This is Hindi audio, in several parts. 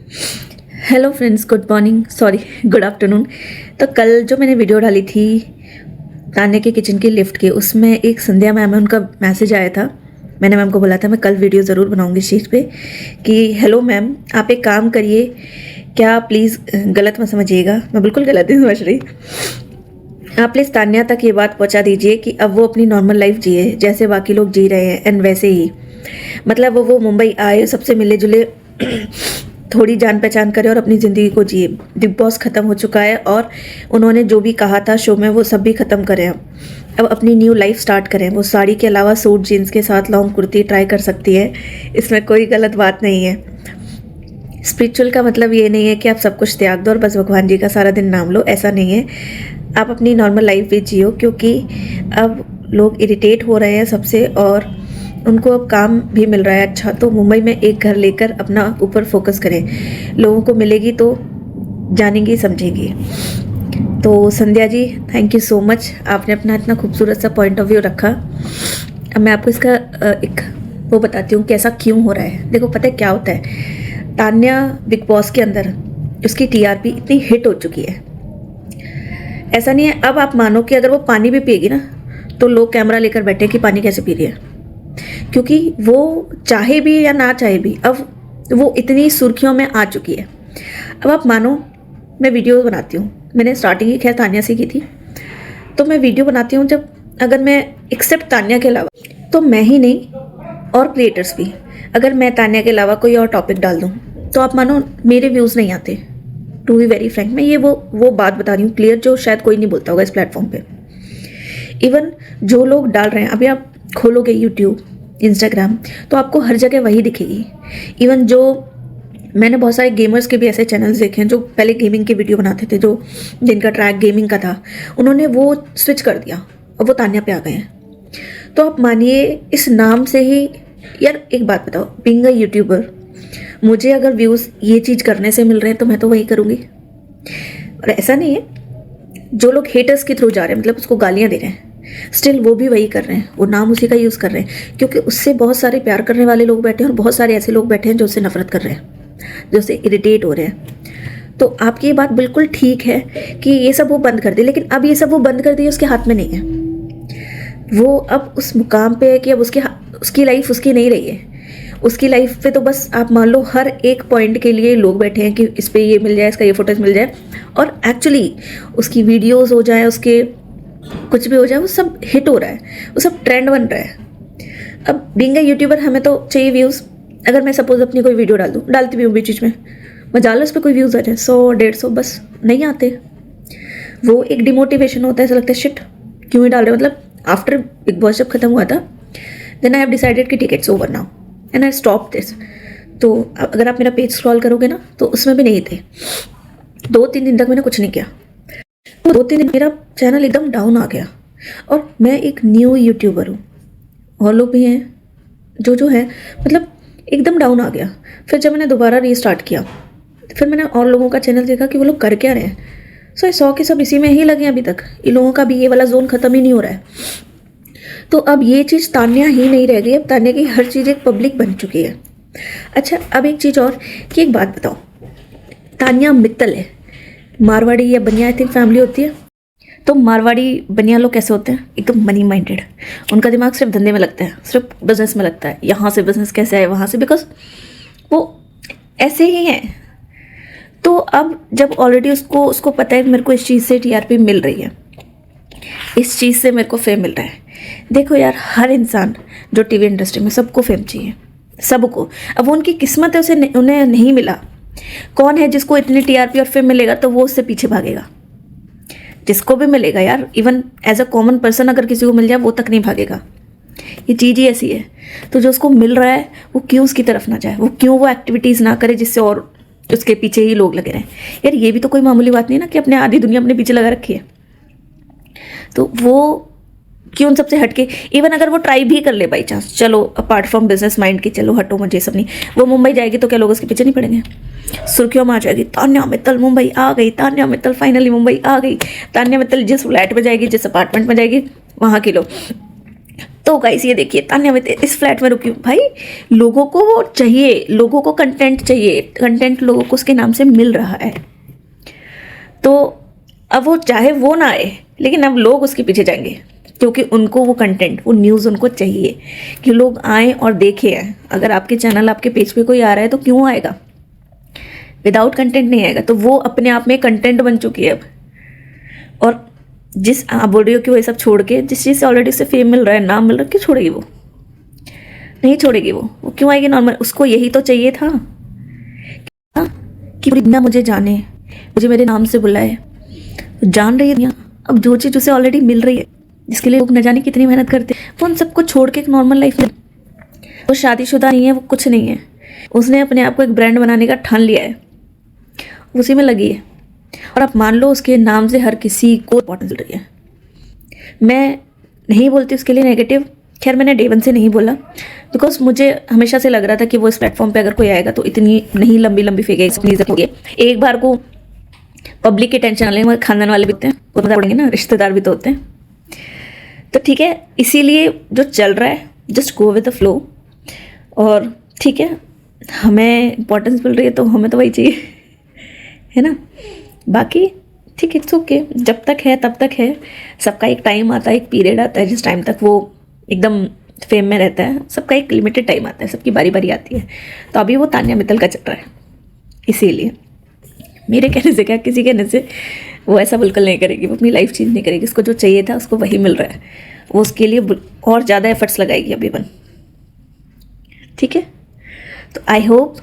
Hello friends, good morning, sorry good afternoon. तो कल जो मैंने वीडियो डाली थी तान्या के किचन की लिफ्ट की, उसमें एक संध्या मैम है, उनका मैसेज आया था। मैंने मैम को बोला था मैं कल वीडियो ज़रूर बनाऊंगी इस चीज़ पे कि हेलो मैम, आप एक काम करिए, क्या प्लीज़ गलत मत समझिएगा, मैं बिल्कुल गलत नहीं समझ रही। आप प्लीज़ तान्या तक ये बात पहुंचा दीजिए कि अब वो अपनी नॉर्मल लाइफ जिए जैसे बाकी लोग जी रहे हैं, एंड वैसे ही मतलब वो मुंबई आए, सबसे मिले जुले, थोड़ी जान पहचान करे और अपनी ज़िंदगी को जिए। बिग बॉस ख़त्म हो चुका है और उन्होंने जो भी कहा था शो में वो सब भी ख़त्म करें। अब अपनी न्यू लाइफ स्टार्ट करें। वो साड़ी के अलावा सूट जीन्स के साथ लॉन्ग कुर्ती ट्राई कर सकती है, इसमें कोई गलत बात नहीं है। स्पिरिचुअल का मतलब ये नहीं है कि आप सब कुछ त्याग दो और बस भगवान जी का सारा दिन नाम लो, ऐसा नहीं है। आप अपनी नॉर्मल लाइफ भी जियो, क्योंकि अब लोग इरिटेट हो रहे हैं सबसे और उनको अब काम भी मिल रहा है अच्छा। तो मुंबई में एक घर लेकर अपना ऊपर फोकस करें, लोगों को मिलेगी तो जानेंगी समझेंगी। तो Sandhya ji, thank you so much, आपने अपना इतना खूबसूरत सा पॉइंट ऑफ व्यू रखा। अब मैं आपको इसका एक वो बताती हूँ कि ऐसा क्यों हो रहा है। देखो, पता है क्या होता है, तान्या बिग बॉस के अंदर उसकी टीआरपी इतनी हिट हो चुकी है, ऐसा नहीं है। अब आप मानो कि अगर वो पानी भी पिएगी ना तो लोग कैमरा लेकर बैठे कि पानी कैसे पी रही है, क्योंकि वो चाहे भी या ना चाहे भी अब वो इतनी सुर्खियों में आ चुकी है। अब आप मानो मैं वीडियो बनाती हूँ, मैंने स्टार्टिंग ही खैर तान्या से की थी, तो मैं वीडियो बनाती हूँ जब अगर मैं एक्सेप्ट तान्या के अलावा, तो मैं ही नहीं और क्रिएटर्स भी, अगर मैं तान्या के अलावा कोई और टॉपिक डाल दूँ तो आप मानो मेरे व्यूज़ नहीं आते। टू बी वेरी फ्रैंक, मैं ये वो बात बता रही हूँ क्लियर, जो शायद कोई नहीं बोलता होगा इस प्लेटफॉर्म पे। इवन जो लोग डाल रहे हैं, अभी आप खोलोगे यूट्यूब, इंस्टाग्राम, तो आपको हर जगह वही दिखेगी। इवन जो मैंने बहुत सारे गेमर्स के भी ऐसे चैनल्स देखे हैं जो पहले गेमिंग की वीडियो बनाते थे, जो जिनका ट्रैक गेमिंग का था, उन्होंने वो स्विच कर दिया और वो तान्या पे आ गए हैं। तो आप मानिए इस नाम से ही, यार एक बात बताओ, बीइंग अ यूट्यूबर, मुझे अगर व्यूज़ ये चीज़ करने से मिल रहे हैं तो मैं तो वही करूँगी। और ऐसा नहीं है, जो लोग हेटर्स के थ्रू जा रहे हैं, मतलब उसको गालियाँ दे रहे हैं, स्टिल वो भी वही कर रहे हैं, वो नाम उसी का यूज़ कर रहे हैं, क्योंकि उससे बहुत सारे प्यार करने वाले लोग बैठे हैं और बहुत सारे ऐसे लोग बैठे हैं जो उससे नफरत कर रहे हैं, जो उससे इरिटेट हो रहे हैं। तो आपकी ये बात बिल्कुल ठीक है कि ये सब वो बंद कर दे, लेकिन अब ये सब वो बंद कर दिए, उसके हाथ में नहीं है। वो अब उस मुकाम पे है कि अब उसकी लाइफ उसकी नहीं रही है। उसकी लाइफ पे तो बस आप मान लो हर एक पॉइंट के लिए लोग बैठे हैं कि इस पे ये मिल जाए, इसका ये फुटेज मिल जाए, और एक्चुअली उसकी वीडियोस हो जाए, उसके कुछ भी हो जाए, वो सब हिट हो रहा है, वो सब ट्रेंड बन रहा है। अब बीइंग अ यूट्यूबर हमें तो चाहिए व्यूज़। अगर मैं सपोज अपनी कोई वीडियो डाल दूँ, डालती भी हूँ बीच में, मैं डाल उस पर कोई व्यूज़ आ जाए 100-150, बस नहीं आते, वो एक डिमोटिवेशन होता है, ऐसा लगता है शिट क्यों ही डाल रहे। मतलब आफ्टर बिग बॉस जब खत्म हुआ था, देन आई हैव डिसाइडेड कि ठीक है, it's over now and I stop this. तो अगर आप मेरा पेज स्क्रॉल करोगे ना तो उसमें भी नहीं थे। 2-3 दिन तक मैंने कुछ नहीं किया, 2-3 दिन मेरा चैनल एकदम डाउन आ गया। और मैं एक न्यू यूट्यूबर हूँ, और लोग भी हैं जो है, मतलब एकदम डाउन आ गया। फिर जब मैंने दोबारा रीस्टार्ट किया, फिर मैंने और लोगों का चैनल देखा कि वो लोग कर क्या रहे हैं। सो आई सॉ के सब इसी में ही लगे हैं अभी तक, इन लोगों का भी ये वाला जोन ख़त्म ही नहीं हो रहा है। तो अब ये चीज़ तान्या ही नहीं रह गई, अब तान्या की हर चीज़ एक पब्लिक बन चुकी है। अच्छा, अब एक चीज़ और कि एक बात बताओ, तान्या मित्तल है, मारवाड़ी या बनिया आई थिंक फैमिली होती है, तो मारवाड़ी बनिया लोग कैसे होते हैं, एकदम मनी माइंडेड, उनका दिमाग सिर्फ धंधे में लगता है, सिर्फ बिजनेस में लगता है, यहाँ से बिजनेस कैसे आए वहाँ से, बिकॉज वो ऐसे ही हैं। तो अब जब ऑलरेडी उसको पता है मेरे को इस चीज़ से टीआरपी मिल रही है, इस चीज़ से मेरे को फेम मिल रहा है। देखो यार, हर इंसान जो टीवी इंडस्ट्री में, सबको फेम चाहिए, सबको। अब वो उनकी किस्मत है, उन्हें नहीं मिला। कौन है जिसको इतनी टीआरपी और फेम मिलेगा तो वो उससे पीछे भागेगा। जिसको भी मिलेगा यार, even as a common person अगर किसी को मिल जाए वो तक नहीं भागेगा, ये चीज़ ही ऐसी है। तो जो उसको मिल रहा है वो क्यों उसकी तरफ ना जाए, वो क्यों वो एक्टिविटीज़ ना करे जिससे और उसके पीछे ही लोग लगे रहें। यार ये भी तो कोई मामूली बात नहीं ना कि अपने आधी दुनिया अपने पीछे लगा रखी है। तो वो क्यों उन सबसे हटके, इवन अगर वो ट्राई भी कर ले बाई चांस, चलो अपार्ट फ्रॉम बिजनेस माइंड की, चलो हटो मुझे सब नहीं, वो मुंबई जाएगी तो क्या लोग उसके पीछे नहीं पड़ेंगे? सुर्खियों में आ जाएगी, तान्या मित्तल मुंबई आ गई, तान्या मित्तल फाइनली मुंबई आ गई, तान्या मित्तल जिस फ्लैट में जाएगी, जिस अपार्टमेंट में जाएगी, वहाँ के लोग तो गाइस ये देखिए तान्या मैं इस फ्लैट में रुकी हूँ। भाई लोगों को वो चाहिए, लोगों को कंटेंट चाहिए, कंटेंट लोगों को उसके नाम से मिल रहा है। तो अब वो चाहे वो ना आए, लेकिन अब लोग उसके पीछे जाएंगे क्योंकि उनको वो कंटेंट, वो न्यूज़ उनको चाहिए कि लोग आएँ और देखें। अगर आपके चैनल, आपके पेज पे कोई आ रहा है तो क्यों आएगा? विदाउट कंटेंट नहीं आएगा। तो वो अपने आप में कंटेंट बन चुकी है अब। और जिस आप बोल रही हो कि वो ये सब छोड़ के, जिस चीज़ से ऑलरेडी उसे फेम मिल रहा है, नाम मिल रहा है, क्यों छोड़ेगी? वो नहीं छोड़ेगी। वो क्यों आएगी नॉर्मल? उसको यही तो चाहिए था कि पूरी दुनिया मुझे जाने, मुझे मेरे नाम से बुलाए। तो जान रही है दुनिया अब जो चीज़ उसे ऑलरेडी मिल रही है, जिसके लिए लोग न जाने कितनी मेहनत करते हैं, वो उन सबको छोड़ के एक नॉर्मल लाइफ में। वो शादीशुदा नहीं है, वो कुछ नहीं है, उसने अपने आप को एक ब्रांड बनाने का ठान लिया है, उसी में लगी है। और आप मान लो उसके नाम से हर किसी को इंपॉर्टेंस मिल रही है। मैं नहीं बोलती उसके लिए नेगेटिव, खैर मैंने डे वन से नहीं बोला, बिकॉज मुझे हमेशा से लग रहा था कि वो इस प्लेटफॉर्म पे अगर कोई आएगा तो इतनी नहीं लंबी लंबी फेंकेगी, इतनी इज्जत होगी। एक बार को पब्लिक के टेंशन वाले, मगर खानदान वाले भी होते हैं, वो बता पड़ेंगे ना, रिश्तेदार भी तो होते हैं। तो ठीक है, इसीलिए जो चल रहा है just go with the flow. और ठीक है, हमें इंपॉर्टेंस मिल रही है तो हमें तो वही चाहिए, है ना। बाकी ठीक है, इट्स ओके, जब तक है तब तक है। सबका एक टाइम आता है, एक पीरियड आता है जिस टाइम तक वो एकदम फेम में रहता है। सबका एक लिमिटेड टाइम आता है, सबकी बारी बारी आती है। तो अभी वो तान्या मित्तल का चल रहा है, इसीलिए मेरे कहने से क्या, किसी कहने से वो ऐसा बिल्कुल नहीं करेगी। वो अपनी लाइफ चेंज नहीं करेगी। उसको जो चाहिए था उसको वही मिल रहा है। वो उसके लिए और ज़्यादा एफर्ट्स लगाएगी अभी बन, ठीक है। तो आई होप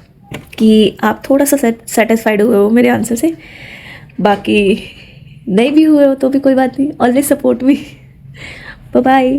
कि आप थोड़ा सा सेटिस्फाइड हुए हो मेरे आंसर से। बाकी नहीं भी हुए हो तो भी कोई बात नहीं, always support me. Bye bye.